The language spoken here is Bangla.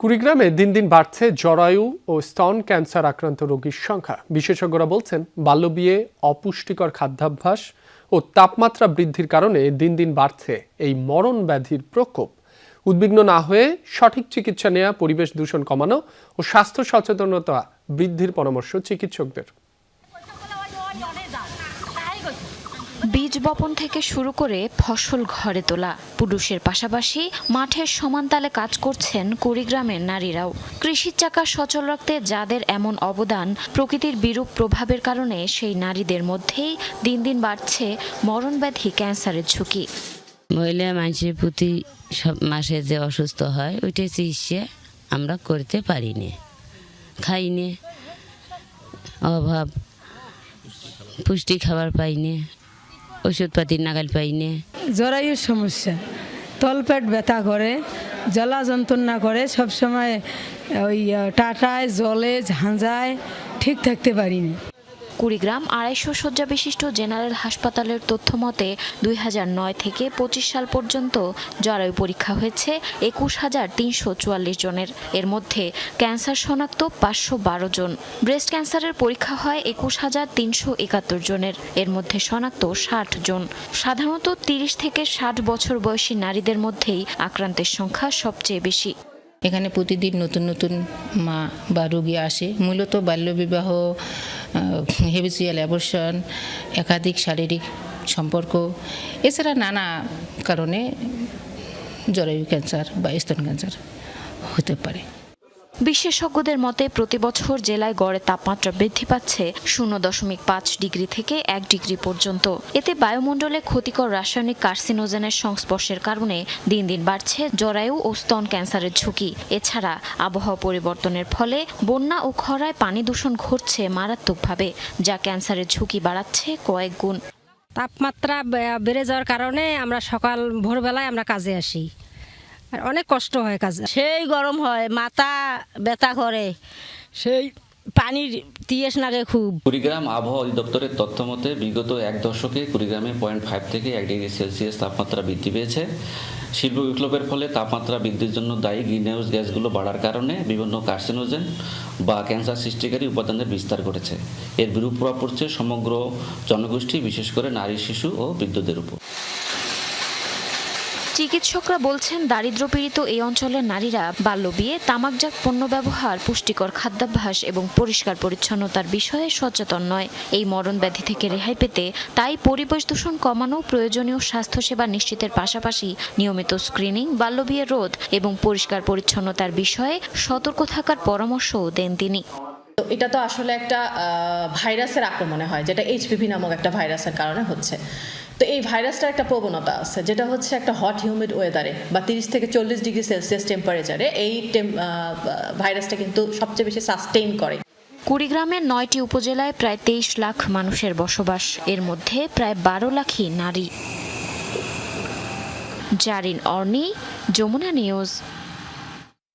কুড়িগ্রামে দিন দিন বাড়ছে জরায়ু ও স্তন ক্যান্সার আক্রান্ত রোগীর সংখ্যা। বিশেষজ্ঞরা বলছেন বাল্যবিয়ে, অপুষ্টিকর খাদ্যাভ্যাস ও তাপমাত্রা বৃদ্ধির কারণে দিন দিন বাড়ছে এই মরণ ব্যাধির প্রকোপ। উদ্বিগ্ন না হয়ে সঠিক চিকিৎসা নেওয়া, পরিবেশ দূষণ কমানো ও স্বাস্থ্য সচেতনতা বৃদ্ধির পরামর্শ চিকিৎসকদের। বীজ বপন থেকে শুরু করে ফসল ঘরে তোলা, পুরুষের পাশাপাশি মাঠের সমান তালে কাজ করছেন কুড়িগ্রামের নারীরাও। কৃষির চাকা সচল রাখতে যাদের এমন অবদান, প্রকৃতির বিরূপ প্রভাবের কারণে সেই নারীদের মধ্যেই দিন দিন বাড়ছে মরণব্যাধি ক্যান্সারের ঝুঁকি। মহিলা মানুষের প্রতি সব মাসে যে অসুস্থ হয় ওইটা চিকিৎসা আমরা করতে পারি না, খাই না, অভাব, পুষ্টি খাবার পাই না, ওষুধপাতির নাগাল পাই না। জরায়ুর সমস্যা, তলপেট ব্যথা করে, জ্বালা যন্ত্রণা করে, সবসময় ওই টাটায় জলে ঝাঁঝায় ঠিক থাকতে পারি না। কুড়িগ্রাম 250 শয্যা বিশিষ্ট জেনারেল হাসপাতালের তথ্য মতে 2009 থেকে 25 সাল পর্যন্ত জরায়ু পরীক্ষা হয়েছে 21,344 জনের। এর মধ্যে ক্যান্সার শনাক্ত 512 জন। ব্রেস্ট ক্যান্সারের পরীক্ষা হয় 21,371 জনের। এর মধ্যে শনাক্ত 60 জন। সাধারণত 30 থেকে 60 বছর বয়সী নারীদের মধ্যেই আক্রান্তের সংখ্যা সবচেয়ে বেশি। এখানে প্রতিদিন নতুন নতুন মা বা রোগী আসে। মূলত বাল্যবিবাহ, হেবিচুয়াল অ্যাবর্শন, একাধিক শারীরিক সম্পর্ক, এছাড়া নানা কারণে জরায়ু ক্যান্সার বা স্তন ক্যান্সার হতে পারে। বিশেষজ্ঞদের মতে প্রতি বছর জেলায় গড়ে তাপমাত্রা বৃদ্ধি পাচ্ছে 0.5 ডিগ্রি থেকে 1 ডিগ্রি পর্যন্ত। এতে বায়ুমণ্ডলে ক্ষতিকর রাসায়নিক কার্সিনোজেনের সংস্পর্শের কারণে দিন দিন বাড়ছে জরায়ু ও স্তন ক্যান্সারের ঝুঁকি। এছাড়া আবহাওয়া পরিবর্তনের ফলে বন্যা ও খরায় পানি দূষণ ঘটছে মারাত্মকভাবে, যা ক্যান্সারের ঝুঁকি বাড়াচ্ছে কয়েক গুণ। তাপমাত্রা বেড়ে যাওয়ার কারণে আমরা সকাল ভোরবেলায় আমরা কাজে আসি, আর অনেক কষ্ট হয় কাজে। সেই গরম হয়, মাথা ব্যথা করে, সেই পানির তিয়াস লাগে খুব। কুড়িগ্রাম আবহাওয়া অধিদপ্তরের তথ্য মতে বিগত এক দশকে কুড়িগ্রামে 0.5 থেকে 1 ডিগ্রি সেলসিয়াস তাপমাত্রা বৃদ্ধি পেয়েছে। শিল্প বিপ্লবের ফলে তাপমাত্রা বৃদ্ধির জন্য দায়ী গ্রিনহাউস গ্যাসগুলো বাড়ার কারণে বিভিন্ন কার্সিনোজেন বা ক্যান্সার সৃষ্টিকারী উপাদানের বিস্তার ঘটেছে। এর বিরূপ প্রভাব পড়ছে সমগ্র জনগোষ্ঠী, বিশেষ করে নারী, শিশু ও বৃদ্ধদের উপর। চিকিৎসকরা বলছেন দারিদ্র্যপীড়িত এই অঞ্চলের নারীরা বাল্যবিয়ে, তামাকজাত পণ্য ব্যবহার, পুষ্টিকর খাদ্যাভ্যাস এবং পরিষ্কার পরিচ্ছন্নতার বিষয়ে সচেতন নয়। এই মরণ ব্যাধি থেকে রেহাই পেতে তাই পরিবেশ দূষণ কমানো, প্রয়োজনীয় স্বাস্থ্যসেবা নিশ্চিতের পাশাপাশি নিয়মিত স্ক্রিনিং, বাল্যবিয়ে রোধ এবং পরিষ্কার পরিচ্ছন্নতার বিষয়ে সতর্ক থাকার পরামর্শও দেন তিনি। এটা তো আসলে একটা ভাইরাসের আক্রমণে হয়, যেটা এইচপিভি নামক একটা ভাইরাসের কারণে হচ্ছে। তো এই ভাইরাসটার একটা প্রবণতা আছে, যেটা হচ্ছে একটা হট হিউমিড ওয়েদারে বা 30 থেকে 40 ডিগ্রি সেলসিয়াস টেম্পারেচারে এই ভাইরাসটা কিন্তু সবচেয়ে বেশি সাস্টেইন করে। কুড়িগ্রামের 9টি উপজেলায় প্রায় 23 লাখ মানুষের বসবাস, এর মধ্যে প্রায় 12 লাখই নারী। জারিন অর্নি, যমুনা নিউজ।